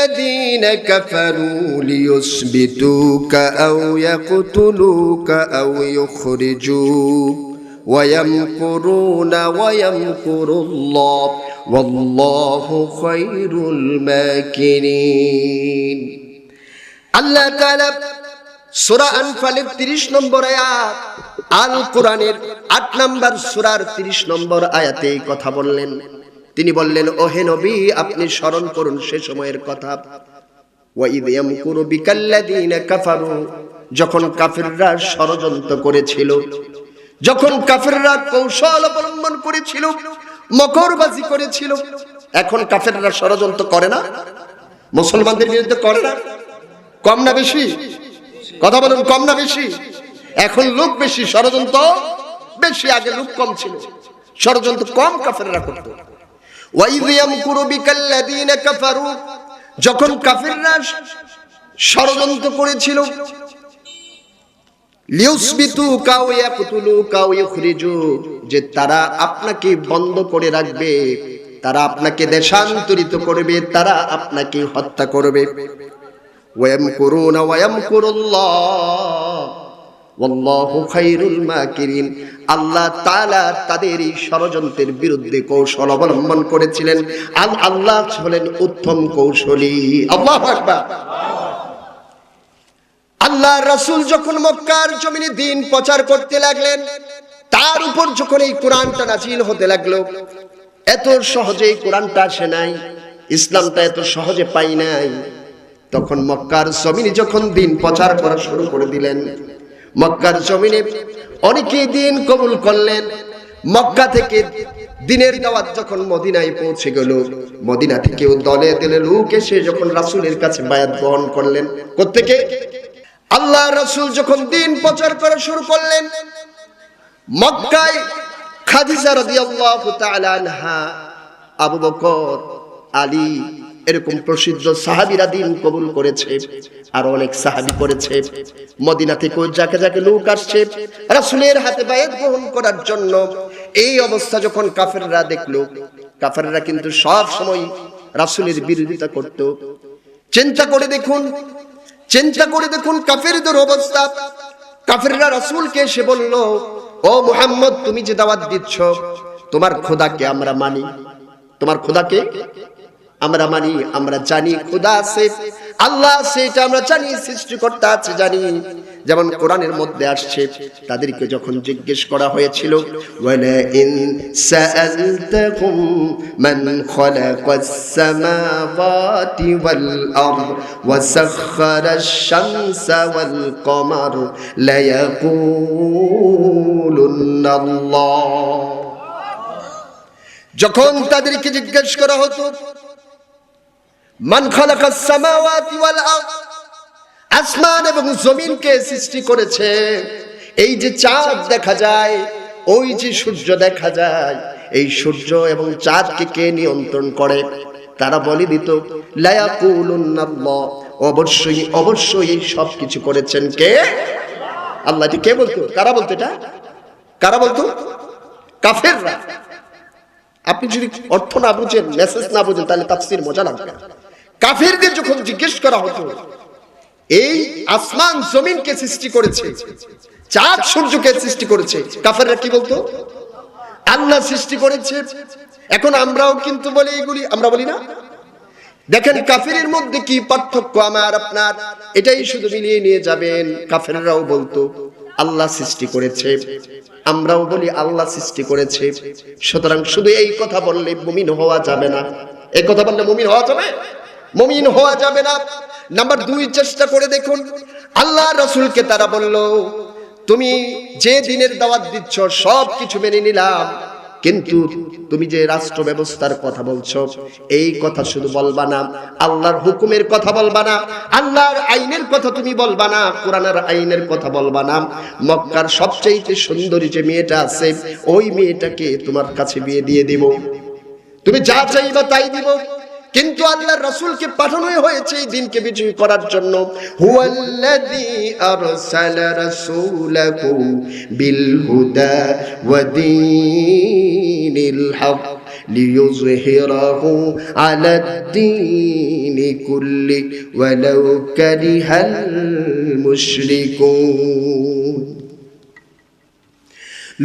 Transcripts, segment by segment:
الذين كفروا ليثبتوك أو يقتلوك أو يخرجوك ويمكرون ويمكر الله والله خير الماكرين। আল্লাহ তাআলা সূরা আনফালের 30 নম্বর আয়াত, আল কোরআনের 8 নম্বর সূরার 30 নম্বর আয়াতে এই কথা বললেন। তিনি বললেন, ওহে নবী, আপনি স্মরণ করুন সে সময়ের কথা। ওয়াইদ ইয়ামকুরু বিকাল্লাযীনা কাফারু, যখন কাফিররা ষড়যন্ত্র করেছিল, যখন কাফিররা কৌশল অবলম্বন করেছিল, মকরবাজি করেছিল। এখন কাফিররা ষড়যন্ত্র করে না? মুসলমানদের বিরুদ্ধে করে না? কম না বেশি? কথা বলুন, কম না বেশি? এখন লোক বেশি, ষড়যন্ত্র বেশি। আগে লোক কম ছিল, ষড়যন্ত্র কম কাফিররা করত। ওয়াইদ ইয়ামকুরু বিকাল্লাযীনা কাফারু, যখন কাফিররা ষড়যন্ত্র করেছিল, লিউসবিতুকা ওয়া ইয়াকতুলুকা ওয়া ইখরিজুক, যে তারা আপনাকে বন্ধ করে রাখবে, তারা আপনাকে দেশান্তরিত করবে, তারা আপনাকে হত্যা করবে। ওয়া ইয়ামকুরুনা ওয়া ইয়ামকুরুল্লাহ ওয়াল্লাহু খায়রুল মাকিরিন। আল্লাহ তাআলা তাদের এই ষড়যন্ত্রের বিরুদ্ধে কৌশল অবলম্বন করেছিলেন। আল্লাহ হলেন উত্তম কৌশলী। আল্লাহু আকবার। আল্লাহ রাসূল যখন মক্কার জমিনে দ্বীন প্রচার করতে লাগলেন, তার উপর যখন এই কোরআনটা নাযিল হতে লাগলো, এত সহজে এই কোরআনটা আসে নাই, ইসলামটা এত সহজে পাই নাই। তখন মক্কার জমিনে যখন দ্বীন প্রচার করা শুরু করে দিলেন, মক্কার জমিনে অনেকেই দ্বীন কবুল করলেন। মক্কা থেকে দ্বীনের দাওয়াত যখন মদিনায় পৌঁছে গেল, মদিনা থেকেও দলে দলে লোক এসে যখন রাসূলের কাছে বায়াত গ্রহণ করলেন। কোত্থেকে? আল্লাহ রাসূল যখন দ্বীন প্রচার করা শুরু করলেন, মক্কায় খাদিজা রাদিয়াল্লাহু তাআলা আনহা, আবু বকর, আলী, এরকম প্রসিদ্ধ সাহাবীরা দ্বীন কবুল করেছে, আর অনেক সাহাবী করেছে। মদিনা থেকে যাকে যাকে লোক আসছে রাসূলের হাতে বায়াত গ্রহণ করার জন্য। এই অবস্থা যখন কাফেররা দেখলো, কাফেররা কিন্তু সব সময় রাসূলের বিরোধিতা করত। চিন্তা করে দেখুন কাফেরদের অবস্থা। কাফেররা রাসূলকে এসে বলল, ও মুহাম্মদ, তুমি যে দাওয়াত দিচ্ছ, তোমার খোদাকে আমরা মানি, তোমার খোদাকে আমরা মানি, আমরা জানি খোদা আছে, আল্লাহ আছে, এটা আমরা জানি, সৃষ্টিকর্তা আছে জানি। যেমন কোরআনের মধ্যে আসছে, তাদেরকে যখন জিজ্ঞেস করা হয়েছিল, ওয়ালা ইন সাআলতাহুম মান খালাকাস সামাওয়াতি ওয়াল আরদ ওয়া সাখখারাশ শামসা ওয়াল কমার লা ইয়াকুলুন্নাল্লাহ। যখন তাদেরকে জিজ্ঞেস করা হতো, মান খালাকাস সামাওয়াতি ওয়াল আরদ, আসমান এবং জমিনকে সৃষ্টি করেছে, এই যে চাঁদ দেখা যায়, ওই যে সূর্য দেখা যায়, এই সূর্য এবং চাঁদকে কে নিয়ন্ত্রণ করে? তারা বলে দিত, লা ইয়াকুলুন্নাল্লাহ, অবশ্যই অবশ্যই এই সব কিছু করেছেন কে? আল্লাহ। এটা কে বলতো? কারা বলতো? এটা কারা বলতো? কাফেররা। আপনি যদি অর্থ না বুঝেন, মেসেজ না বুঝেন, তাহলে তাফসীর মজা লাগবে। কাফেরদের যখন জিজ্ঞেস করা হতো, এই আসমান জমিনকে সৃষ্টি করেছে, চাঁদ সূর্যকে সৃষ্টি করেছে, কাফেররা কি বলতো? আল্লাহ সৃষ্টি করেছে। এখন আমরাও কিন্তু বলি এগুলি, আমরা বলি না? দেখেন কাফেরের মধ্যে কি পার্থক্য আমার আপনার, এটাই শুধু মিলিয়ে নিয়ে যাবেন। কাফেররাও বলতো আল্লাহ সৃষ্টি করেছে, আমরাও বলি আল্লাহ সৃষ্টি করেছে। সুতরাং শুধু এই কথা বললে মুমিন হওয়া যাবে না। এই কথা বললে মুমিন হওয়া যাবে? মুমিন হওয়া যাবে না। নাম্বার 2, চেষ্টা করে দেখুন, আল্লাহ রাসূলকে তারা বলল, তুমি যে দ্বীনের দাওয়াত দিচ্ছ সব কিছু মেনে নিলাম, কিন্তু তুমি যে রাষ্ট্র ব্যবস্থার কথা বলছো, এই কথা শুধু বলবা না, আল্লাহর হুকুমের কথা বলবা না, আল্লাহর আইনের কথা তুমি বলবা না, কোরআনের আইনের কথা বলবা না। মক্কার সবচেয়ে সুন্দরী যে মেয়েটা আছে, ওই মেয়েটাকে তোমার কাছে বিয়ে দিয়ে দিব, তুমি যা চাইবা তাই দিব। কিন্তু আল্লাহর রাসূলকে পাঠানো হয়েছে এই দ্বীনকে বিজয়ী করার জন্য। হুয়াল্লাযী আরসালা রাসূলাহু বিল হুদা ওয়া দীনিল হক লিইয়ুযহিরাহু আলাদ-দীনি কুল্লি ওয়ালাউ কারিহাল মুশরিকুন।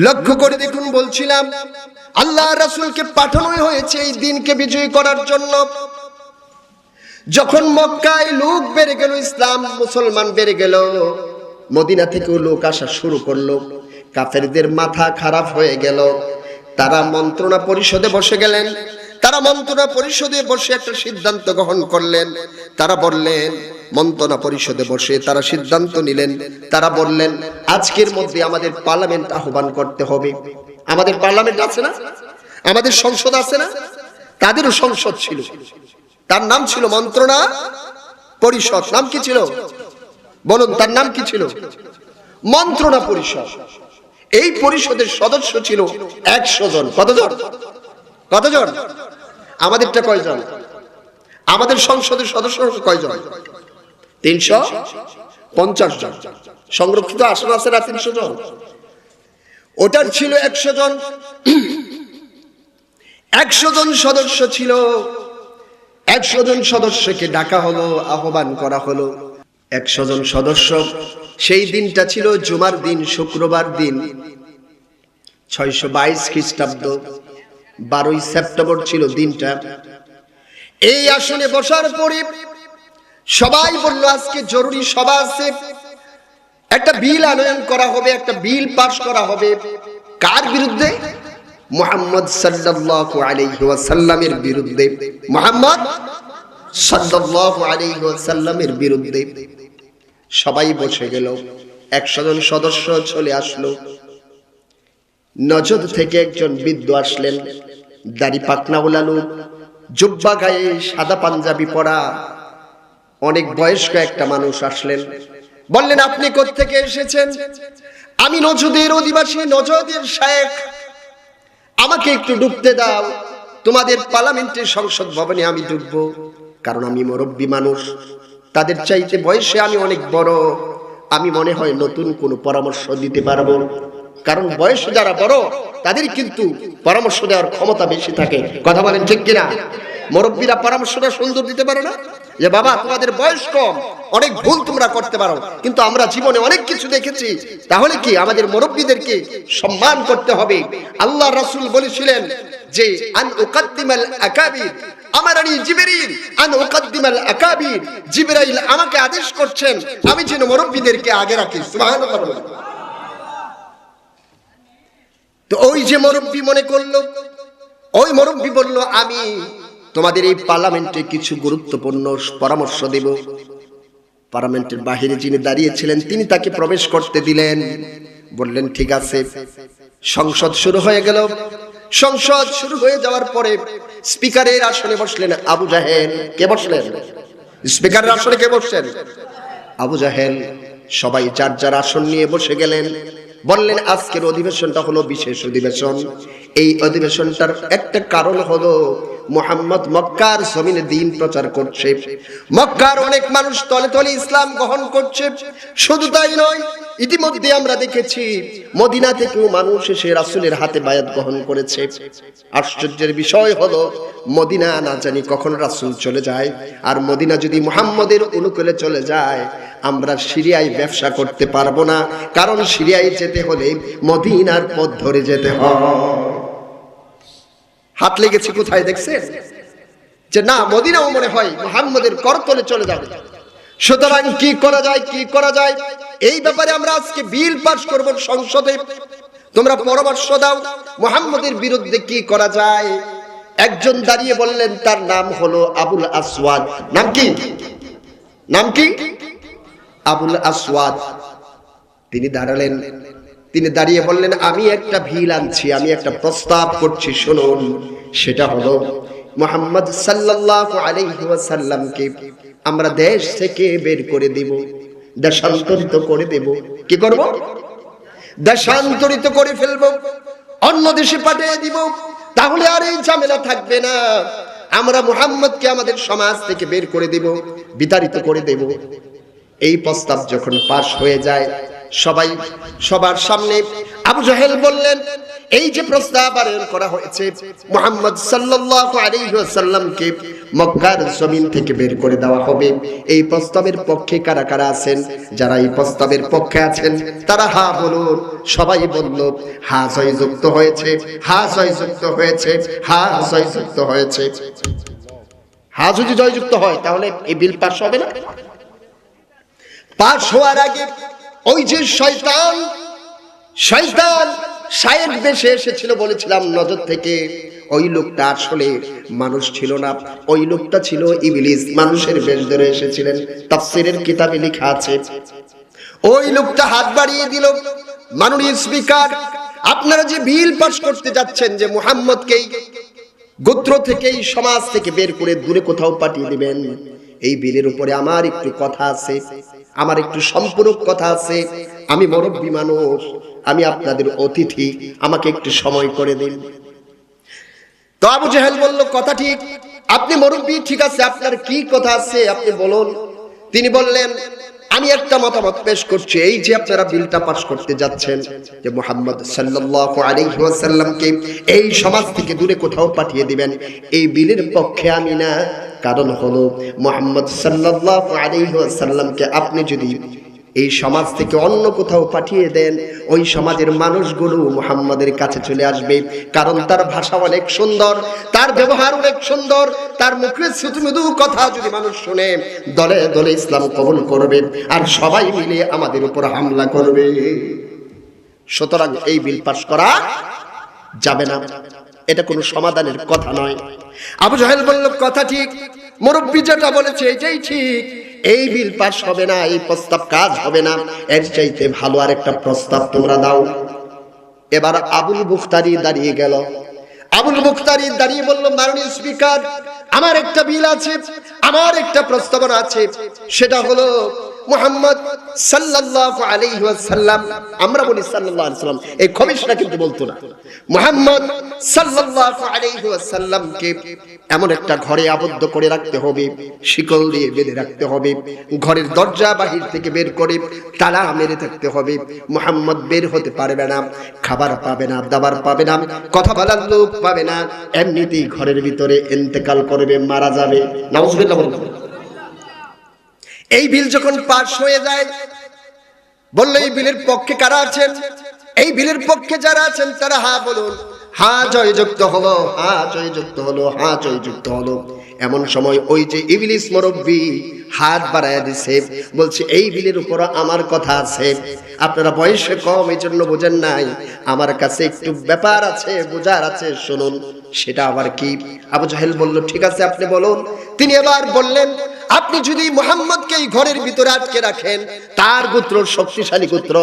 লক্ষ্য করে দেখুন, বলছিলাম আল্লাহ রাসূলকে পাঠানো হয়েছে এই দিনকে বিজয়ী করার জন্য। যখন মক্কায় লোক বেড়ে গেল, ইসলাম মুসলমান বেড়ে গেল, মদিনা থেকেও লোক আসা শুরু করলো, কাফেরদের মাথা খারাপ হয়ে গেল। তারা মন্ত্রণা পরিষদে বসে গেলেন। তারা মন্ত্রণা পরিষদে বসে একটা সিদ্ধান্ত গ্রহণ করলেন। তারা বললেন, মন্ত্রণা পরিষদে বসে তারা সিদ্ধান্ত নিলেন, তারা বললেন আজকের মধ্যে আমাদের পার্লামেন্ট আহ্বান করতে হবে। আমাদের পার্লামেন্ট আছে না, আমাদের সংসদ আছে না, তাদেরও সংসদ ছিল, তার নাম ছিল মন্ত্রণা পরিষদ। নাম কি ছিল বলুন, তার নাম কি ছিল? মন্ত্রণা পরিষদ। এই পরিষদের সদস্য ছিল 100 জন। কতজন? কতজন? আমাদেরটা কয়জন? আমাদের সংসদের সদস্য কয়জন? 350 জন। সংরক্ষিত আসন আছে না 300 জন, ওটার ছিল 100 জন। 100 জন সদস্য ছিল। 100 জন সদস্যকে ডাকা হলো, আহ্বান করা হলো। 100 জন সদস্য। সেই দিনটা ছিল জুমার দিন, শুক্রবার দিন, 622 খ্রিস্টাব্দ, 12ই সেপ্টেম্বর ছিল দিনটা। এই আসনে বসার পরে সবাই বলল আজকে জরুরি সভা আছে, একটা বিল আনয়ন করা হবে, একটা বিল পাস করা হবে। কার বিরুদ্ধে? মুহাম্মদ সাল্লাল্লাহু আলাইহি ওয়াসাল্লামের বিরুদ্ধে। মুহাম্মদ সাল্লাল্লাহু আলাইহি ওয়াসাল্লামের বিরুদ্ধে। সবাই বসে গেল। 100 জন সদস্য চলে আসলো। নজদ থেকে একজন বৃদ্ধ আসলেন, দাড়ি পাকনাওয়ালা লোক, জুব্বা গায়ে, সাদা পাঞ্জাবি পরা, অনেক বয়স্ক একটা মানুষ আসলেন। বললেন আপনি কোত্থেকে এসেছেন? আমি নজদের অধিবাসী, নজদের শায়েখ, আমাকে একটু ঢুকতে দাও, তোমাদের পার্লামেন্টের সংসদ ভবনে আমি ঢুকবো। কারণ আমি মুরব্বী মানুষ, তাদের চাইতে বয়সে আমি অনেক বড়, আমি মনে হয় নতুন কোনো পরামর্শ দিতে পারবো। কারণ বয়সে যারা বড় তাদের কিন্তু পরামর্শ দেওয়ার ক্ষমতা বেশি থাকে। কথা বলেন ঠিক কিনা? মুরব্বীরা পরামর্শটা সুন্দর দিতে পারে না, যে বাবা তোমাদের বয়স কম, অনেক ভুল তোমরা করতে পারো, কিন্তু আমরা জীবনে অনেক কিছু দেখেছি। তাহলে কি আমাদের মুরব্বীদেরকে সম্মান করতে হবে। আল্লাহ রাসূল বলেছিলেন যে আন উকাদ্দিমাল আকাবির, আমারানি জিবরিল আন উকাদ্দিমাল আকাবির, জিবরাইল আমাকে আদেশ করছেন আমি যেন মুরব্বীদেরকে আগে রাখি। সুবহানাল্লাহ। তো ওই যে মুরব্বী মনে করলো, ওই মুরব্বী বলল আমি তোমাদের এই পার্লামেন্টে কিছু গুরুত্বপূর্ণ পরামর্শ দেব। পার্লামেন্টের বাহিরে যিনি দাঁড়িয়েছিলেন তিনি তাকে প্রবেশ করতে দিলেন। বললেন ঠিক আছে। সংসদ শুরু হয়ে গেল। সংসদ শুরু হয়ে যাওয়ার পরে স্পিকারের আসনে বসলেন আবু জাহেল। কে বসলেন? স্পিকারের আসনে কে বসছেন? আবু জাহেল। সবাই যার যার আসন নিয়ে বসে গেলেন। বললেন আজকের অধিবেশনটা হলো বিশেষ অধিবেশন। এই অধিবেশনটার একটা কারণ হলো মুহাম্মদ মক্কার জমিনে দ্বীন প্রচার করছে। মক্কার অনেক মানুষ তলে তলে ইসলাম গ্রহণ করছে। শুধু তাই নয়, ইতিমধ্যে আমরা দেখেছি মদিনা থেকেও মানুষ এসে রাসূলের হাতে বায়াত গ্রহণ করেছে। আশ্চর্যের বিষয় হলো মদিনা না জানি কখন রাসূল চলে যায়। আর মদিনা যদি মুহাম্মদের অনুকূলে চলে যায়, আমরা সিরিয়ায় ব্যবসা করতে পারবো না। কারণ সিরিয়ায় যেতে হলে মদিনার পথ ধরে যেতে হয়। হাত লেগেছে কোথায় দেখছেন? যে না, মদিনাও মনে হয় মুহাম্মদের করতলে চলে যাবে। সুতরাং কি করা যায়, কি করা যায়, এই ব্যাপারে আমরা আজকে বিল পাস করব সংসদে। তোমরা পরামর্শ দাও মুহাম্মদের বিরুদ্ধে কি করা যায়। একজন দাঁড়িয়ে বললেন, তার নাম হলো আবুল আসওয়াদ। নাম কি? নাম কি? আবুল আসওয়াদ। তিনি দাঁড়ালেন। তিনি দাঁড়িয়ে বললেন আমি একটা বিল আনছি, আমি একটা প্রস্তাব করছি, শুনুন। সেটা হলো মুহাম্মদ সাল্লাল্লাহু আলাইহি ওয়াসাল্লামকে আমরা দেশ থেকে বের করে দেব, দেশান্তরিত করে দেব। কি করব? দেশান্তরিত করে ফেলব, অন্য দেশে পাঠিয়ে দিব। তাহলে আর এই ঝামেলা থাকবে না। আমরা মুহাম্মদকে আমাদের সমাজ থেকে বের করে দেব, বিতাড়িত করে দেব। এই প্রস্তাব যখন পাশ হয়ে যায়, সবাই সবার সামনে আবু জাহেল বললেন এই যে প্রস্তাব আরোহণ করা হয়েছে মুহাম্মদ সাল্লাল্লাহু আলাইহি ওয়াসাল্লামকে মক্কার জমিন থেকে বের করে দেওয়া হবে, এই প্রস্তাবের পক্ষে কারা কারা আছেন? যারা এই প্রস্তাবের পক্ষে আছেন তারা হা বলুন। সবাই বলল হা জয়যুক্ত হয়েছে, হা জয়যুক্ত হয়েছে, হা জয়যুক্ত হয়েছে। হা যদি জয়যুক্ত হয় তাহলে এই বিল পাস হবে না। পাস হওয়ার আগে ওই যে শয়তান শায়ের বেশে এসেছিল বলেছিলাম নজর থেকে, ওই লোকটা আসলে মানুষ ছিল না, ওই লোকটা ছিল ইবলিস, মানুষের বেশ ধরে এসেছিলেন। তাফসীরের কিতাবে লেখা আছে ওই লোকটা হাত বাড়িয়ে দিল, মাননীয় স্পিকার আপনারা যে বিল পাস করতে যাচ্ছেন যে মুহাম্মদকেই গোত্র থেকে এই সমাজ থেকে বের করে দূরে কোথাও পাঠিয়ে দিবেন, এই বিলের উপরে আমার একটু কথা আছে, আমার একটু সম্পূরক কথা আছে। আমি মুরব্বী মানুষ, আমি আপনাদের অতিথি, আমাকে একটু সময় করে দিন। তো আবু জেহেল বলল কথা ঠিক, আপনি মুরব্বী, ঠিক আছে, আপনার কি কথা আছে আপনি বলুন। তিনি বললেন আমি একটা মতামত পেশ করছি, এই যে আপনারা বিলটা পাস করতে যাচ্ছেন যে মুহাম্মদ সাল্লাল্লাহু আলাইহি ওয়াসাল্লামকে এই সমাজ থেকে দূরে কোথাও পাঠিয়ে দিবেন, এই বিলের পক্ষে আমি না। কারণ হলো মুহাম্মদ সাল্লাল্লাহু আলাইহি ওয়াসাল্লামকে আপনি যদি এই সমাজ থেকে অন্য কোথাও পাঠিয়ে দেন, ওই সমাজের মানুষগুলো মুহাম্মাদের কাছে চলে আসবে, কারণ তার ভাষা অনেক সুন্দর, তার ব্যবহার অনেক সুন্দর, তার মুখের মৃদু কথা যদি মানুষ শুনে দলে দলে ইসলাম কবুল করবে আর সবাই মিলে আমাদের উপর হামলা করবে। সুতরাং এই বিল পাস করা যাবে না, এটা কোনো সমাধানের কথা নয়। আবু জাহেল বলল কথা ঠিক, মুরব্বী যেটা বলেছে এটাই ঠিক, এই বিল পাস হবে না, এই প্রস্তাব কাজ হবে না, এর চাইতে ভালো আরেকটা প্রস্তাব তোমরা দাও। এবার আবুল বুখতারি দাঁড়িয়ে গেল। আবুল বুখতারি দাঁড়িয়ে বলল মাননীয় স্পিকার আমার একটা বিল আছে, আমার একটা প্রস্তাবনা আছে, সেটা হলো মুহাম্মদ সাল্লাল্লাহু আলাইহি ওয়াসাল্লাম, আমরা বলি সাল্লাল্লাহু আলাইহি ওয়াসাল্লাম, এই খবিশরা কিন্তু বলতো না, মুহাম্মদ সাল্লাল্লাহু আলাইহি ওয়াসাল্লামকে এমন একটা ঘরে আবদ্ধ করে রাখতে হবে, শিকল দিয়ে বেঁধে রাখতে হবে, ঘরের দরজা বাহির থেকে বের করে তালা মেরে থাকতে হবে, মুহাম্মদ বের হতে পারবে না, খাবার পাবে না, দাবার পাবে না, কথা বলার লোক পাবে না, এমনিতেই ঘরের ভিতরে ইন্তেকাল করবে, মারা যাবে। নাউজুবিল্লাহ বলুন। এই বিল যখন পাস হয়ে যায়, বললো এই বিলের পক্ষে কারা আছেন? এই বিলের পক্ষে যারা আছেন তারা হা বলুন। হা জয়যুক্ত হলো, হা জয়যুক্ত হলো, হা জয়যুক্ত হলো। এমন সময় ওই যে ইবলিস মুরব্বী হাত বাড়ায় দিছে, বলছে এই বিলের উপর আমার কথা আছে, আপনারা বয়সে কম এই জন্য বোঝেন নাই, আমার কাছে একটু ব্যাপার আছে, বোঝার আছে, শুনুন। সেটা আবার কি? আবু জাহেল বলল ঠিক আছে আপনি বলুন। তিনি এবার বললেন আপনি যদি মুহাম্মদকে এই ঘরের ভিতরে আটকে রাখেন, তার গোত্র শক্তিশালী গোত্র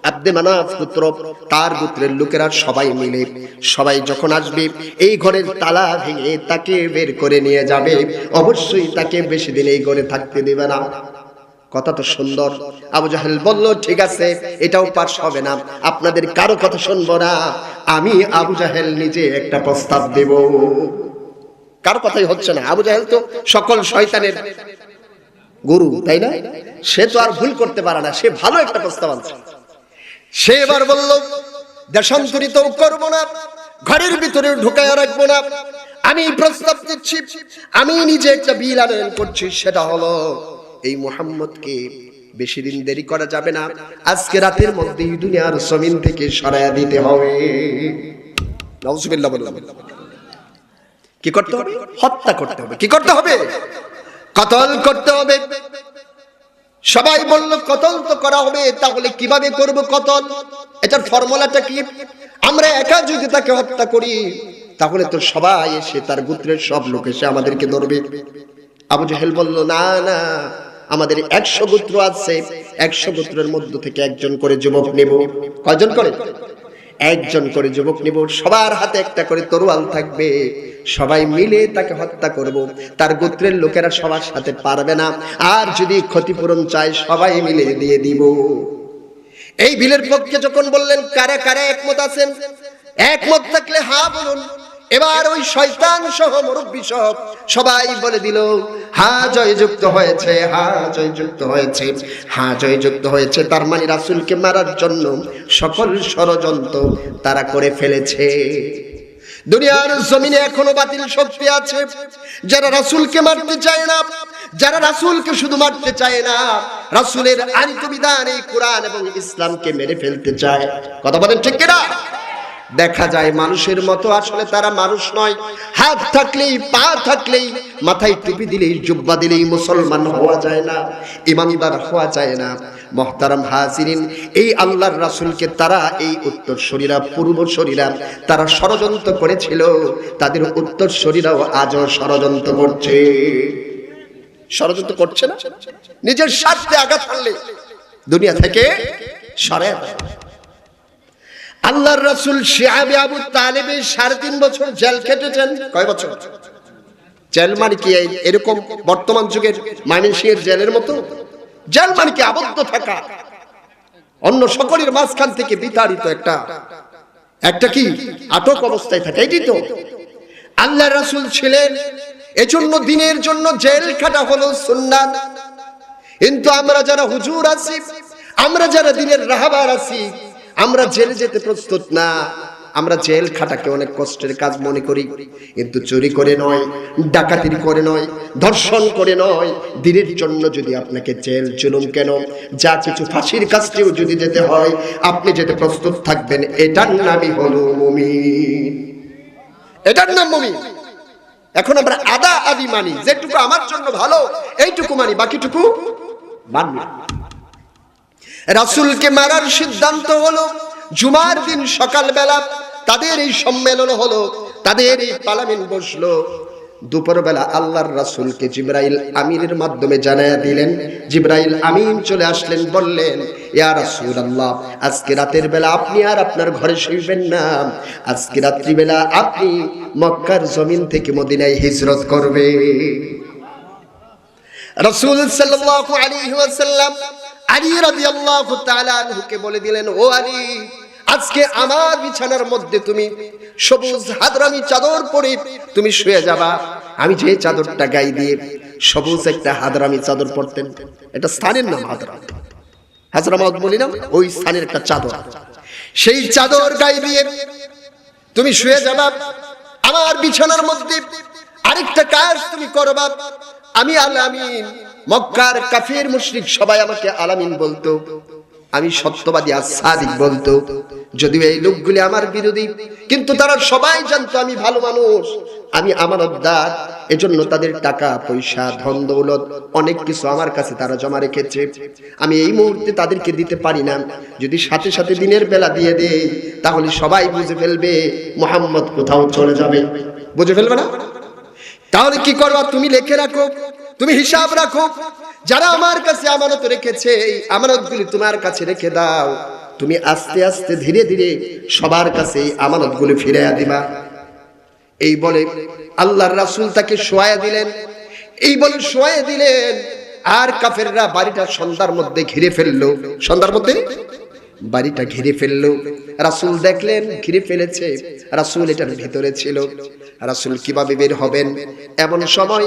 আব্দে মানাফ গোত্র, তার গোত্রের লোকেরা সবাই মিলে সবাই যখন আসবে এই ঘরের তালা ভেঙে তাকে বের করে নিয়ে যাবে, অবশ্যই তাকে বেশি দিন এই ঘরে থাকতে দেবে না। কথা তো সুন্দর। আবু জাহেল বলল ঠিক আছে, এটাও পাস হবে না, আপনাদের কারো কথা শুনবো না, আমি আবু জাহেল নিজে একটা প্রস্তাব দেব। কার কথাই হচ্ছে না। আবু জাহেল তো সকল শয়তানের গুরু, তাই না? সে তো আর ভুল করতে পারে না, সে ভালো একটা প্রস্তাব আনছে। সে এবার বলল দেশান্তরিত করব না, ঘরের ভিতরে ঢুকায় রাখবো না, আমি প্রস্তাব দিচ্ছি, আমি নিজে একটা বিল আনয়ন করছি, সেটা হলো এই মুহাম্মদকে বেশি দিন দেরি করা যাবে না, আজকে রাতের মধ্যেই দুনিয়ার জমিন থেকে সরায়া দিতে হবে। নাউজুবিল্লাহ বললাম। কি করতে হবে? হত্যা করতে হবে। কি করতে হবে? কতল করতে হবে। সবাই বলল কতল তো করা হবে, তাহলে কিভাবে করব কতল? এটার ফর্মুলাটা কি? আমরা একা যদি তাকে হত্যা করি তাহলে তো সবাই এসে তার গোত্রের সব লোক এসে আমাদেরকে ধরবে। আবু জাহেল বলল না না, আমাদের 100 গোত্র আছে, 100 গোত্রের মধ্য থেকে একজন করে যুবক নেব। কয়জন করে? একজন করে যুবক নেব, সবার হাতে একটা করে তরোয়াল থাকবে, সবাই মিলে তাকে হত্যা করব। তার গোত্রের লোকেরা সবার সাথে পারবে না, আর যদি ক্ষতিপূরণ চাই সবাই মিলে দিয়ে দিব। এই বিলের পক্ষে যখন বললেন কারা কারা একমত আছেন? একমত থাকলে হা বলুন। এবার ওই শয়তান সহ মুরব্বী সহ সবাই বলে দিল, হ্যাঁ জয়যুক্ত হয়েছে, হ্যাঁ জয়যুক্ত হয়েছে, হ্যাঁ জয়যুক্ত হয়েছে। তার মানে রাসূলকে মারার জন্য সকল ষড়যন্ত্র তারা করে ফেলেছে। দুনিয়ার জমিনে এখনো বাতিল শক্তি আছে যারা রাসূলকে মারতে চায় না, যারা রাসূলকে শুধু মারতে চায় না, রাসূলের আনিত বিধান এই কোরআন এবং ইসলামকে মেরে ফেলতে চায়। কথা বলেন ঠিক কিনা? দেখা যায় মানুষের মতো আসলে তারা মানুষ নয়। হাত থাকলেই, পা থাকলেই, মাথায় টুপি দিলেই, জুব্বা দিলেই মুসলমান হওয়া যায় না, ইমানদার হওয়া যায় না। মুহতারাম হাজিরিন, এই আল্লাহর রাসূলকে তারা, এই উত্তরসূরিরা, পূর্বসূরিরা, তারা ষড়যন্ত্র করেছিল। তাদের উত্তরসূরিরাও আজও ষড়যন্ত্র করছে। ষড়যন্ত্র করছে না? নিজের স্বার্থে আঘাত হানলে দুনিয়া থেকে সরে যায়। আল্লাহর রাসূল শিহাবে আবু তালেবের 3.5 বছর জেল কেটেছেন। কয় বছর? জেল মানে কি এরকম বর্তমান যুগের ময়মনসিংহের জেলের মতো? জেল মানে কি আবদ্ধ থাকা, অন্য সকলের মাঝখান থেকে বিতাড়িত একটা কি আটক অবস্থায় থাকা, এটাই তো আল্লাহর রাসূল ছিলেন। এজন্য দিনের জন্য জেল কাটা হলো সুন্নাত। কিন্তু আমরা যারা হুজুর আছি, আমরা যারা দিনের রাহবার আছি, আমরা জেলে যেতে প্রস্তুত না। আমরা জেল খাটাকে অনেক কষ্টের কাজ মনে করি, কিন্তু চুরি করে নয়, ডাকাতি করে নয়, ধর্ষণ করে নয়। দিনের জন্য যদি আপনাকে জেল জুলুম কেন, যা কিছু ফাঁসির কাছেও যদি যেতে হয়, আপনি যেতে প্রস্তুত থাকবেন। এটার নামই হলো মুমিন, এটার নাম মুমিন। এখন আমরা আদা আদি মানি, যেটুকু আমার জন্য ভালো এইটুকু মানি, বাকিটুকু মানি না। রাসূলকে মারার সিদ্ধান্ত হলো জুমার দিন সকালবেলা তাদের এই সম্মেলন হলো, তাদের এই পার্লামেন্ট বসলো। দুপুরবেলা আল্লাহর রাসূলকে জিবরাইল আমিনের মাধ্যমে জানায়া দিলেন। জিবরাইল আমিন চলে আসলেন, বললেন, ইয়া রাসূলুল্লাহ, আজকে রাতের বেলা আপনি আর আপনার ঘরে শুইবেন না। আজকে রাত্রিবেলা আপনি মক্কার জমিন থেকে মদিনায় হিজরত করবে। রাসূল সাল্লাল্লাহু আলাইহি ওয়াসাল্লাম আলী রাদিয়াল্লাহু তাআলা আনহুকে বলে দিলেন, ও আলী, আজকে আমার বিছানার মধ্যে তুমি সবুজ হাদরামি চাদর পরে তুমি শুয়ে যাবা। আমি যে চাদরটা গায়ে দিয়ে সবুজ একটা হাদরামি চাদর পরতেন, এটা স্থানের নাম হাদরামি, হাজরামাত বলি না, ওই স্থানের একটা চাদর, সেই চাদর গায়ে দিয়ে তুমি শুয়ে যাবা। আমার বিছানার মধ্যে আরেকটা কাজ তুমি করবা, আমি আল আমিন। মক্কার কাফির মুশরিক সবাই আমাকে আলামিন বলতো, আমি সত্যবাদী আস-সাদিক বলতো। যদিও এই লোকগুলি আমার বিরোধী, কিন্তু তারা সবাই জানতো আমি ভালো মানুষ, আমি আমানতদার। এজন্য তাদের টাকা পয়সা, ধন দৌলত, অনেক কিছু আমার কাছে তারা জমা রেখেছে। আমি এই মুহূর্তে তাদেরকে দিতে পারি না। যদি সাথে সাথে দিনের বেলা দিয়ে দেই, তাহলে সবাই বুঝে ফেলবে মুহাম্মদ কোথাও চলে যাবে। বুঝে ফেলবে না? তাহলে কি করবা? তুমি লিখে রাখো, তুমি হিসাব রাখো। যারা আমার কাছে আমানত রেখেছে, এই আমানতগুলি তোমার কাছে রেখে দাও। তুমি আস্তে আস্তে ধীরে ধীরে সবার কাছে এই আমানতগুলি ফিরিয়ে দিবা। এই বলে আল্লাহর রাসূল তাকে শোয়ায়া দিলেন। এই বলে শোয়ায়া দিলেন। আর কাফেররা বাড়িটা সন্ধ্যার মধ্যে ঘিরে ফেললো। সন্ধ্যার মধ্যে বাড়িটা ঘিরে ফেললো। রাসূল দেখলেন ঘিরে ফেলেছে, রাসূল এটার ভিতরে ছিল। রাসূল কিভাবে বের হবেন? এমন সময়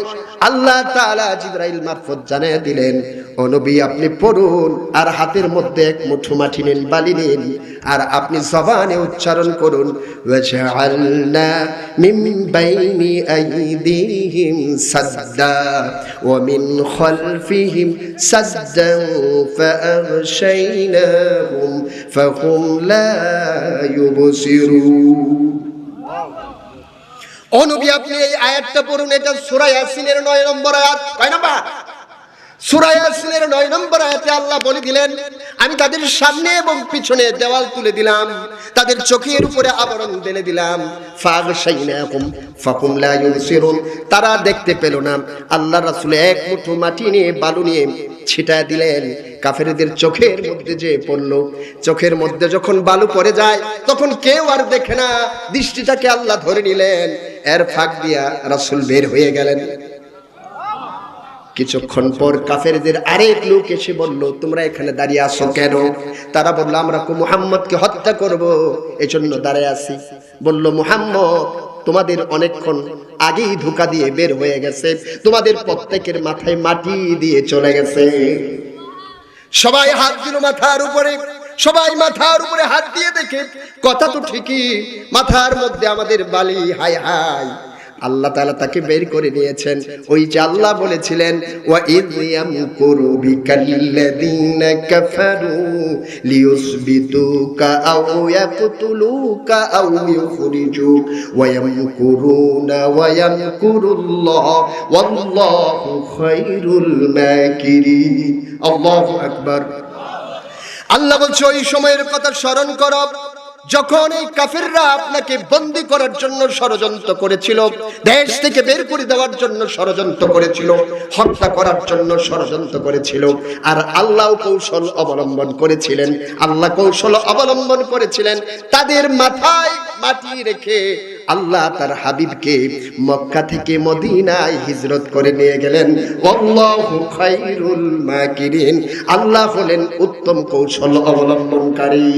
আল্লাহ তাআলা জিবরাইল মারফত জানিয়ে দিলেন, ও নবী, আপনি পড়ুন আর হাতের মধ্যে এক মুঠো মাটি নিন, বালি নিন, আর আপনি জবানে উচ্চারণ করুন, ওয়াজআলনা মিন বাইনি আইদিহিম সাদ্দা ওয়া মিন খালফিহিম সাদ্দান ফাআগশাইনাহুম ফাহুম লা ইউবসিরুন। ও নবী, আপনি এই আয়াতটা পড়ুন। এটা সূরা ইয়াসিনের 9 নম্বর আয়াত। কয় নাম্বার? সূরা ইয়াসিনের 9 নম্বর আয়াতে আল্লাহ বলে দিলেন, আমি তাদের সামনে এবং পিছনে দেওয়াল তুলে দিলাম, তাদের চোখের উপরে আবরণ ঢেলে দিলাম। ফাগশাইনাহুম ফাহুম লা ইউবসিরুন, তারা দেখতে পেল না। আল্লাহ রাসূল এক মুঠো মাটি নিয়ে, বালু নিয়ে ছিটায় দিলেন। কাফেরদের চোখের মধ্যে যে পড়লো, চোখের মধ্যে যখন বালু পড়ে যায় তখন কেউ আর দেখে না। দৃষ্টিটাকে আল্লাহ ধরে নিলেন। এর ফাঁক দিয়া রাসূল বের হয়ে গেলেন। কিছুক্ষণ পর কাফেরদের আরেক লোক এসে বলল, তোমরা এখানে দাঁড়িয়ে আছো কেন? তারা বলল, আমরা মুহাম্মদকে হত্যা করব, এজন্য দাঁড়িয়ে আছি। বলল, মুহাম্মদ তোমাদের অনেকক্ষণ আগেই ধোঁকা দিয়ে বের হয়ে গেছে, তোমাদের প্রত্যেকের মাথায় মাটি দিয়ে চলে গেছে। সবাই হাত দিল মাথার উপরে, সবাই মাথার উপরে হাত দিয়ে দেখে কথা তো ঠিকই, মাথার মধ্যে আমাদের বালি। হায় হায়, আল্লাহ তাআলা তাকে বের করে নিয়েছেন। ওই যে আল্লাহ বলেছিলেন ওয়া ইয ইয়ামকুরু বিকাল্লাযীনা কাফারু লিয়ুসবিতুকা আও ইয়াকতুলুকা আও ইউখরিজুক ওয়া ইয়ামকুরুনা ওয়া ইয়ামকুরুল্লাহ ওয়াল্লাহু খায়রুল মাকিরিন। আল্লাহু আকবার। আল্লাহ বলছে ওই সময়ের কথা স্মরণ করো যখন এই কাফেররা আপনাকে বন্দী করার জন্য ষড়যন্ত্র করেছিল, দেশ থেকে বের করে দেওয়ার জন্য ষড়যন্ত্র করেছিল, হত্যা করার জন্য ষড়যন্ত্র করেছিল। আর আল্লাহ কৌশল অবলম্বন করেছিলেন, আল্লাহ কৌশল অবলম্বন করেছিলেন। তাদের মাথায় মাটি রেখে আল্লাহ তার হাবিবকে মক্কা থেকে মদিনায় হিজরত করে নিয়ে গেলেন। আল্লাহু খায়রুল মাকিরিন, আল্লাহ হলেন উত্তম কৌশল অবলম্বনকারী।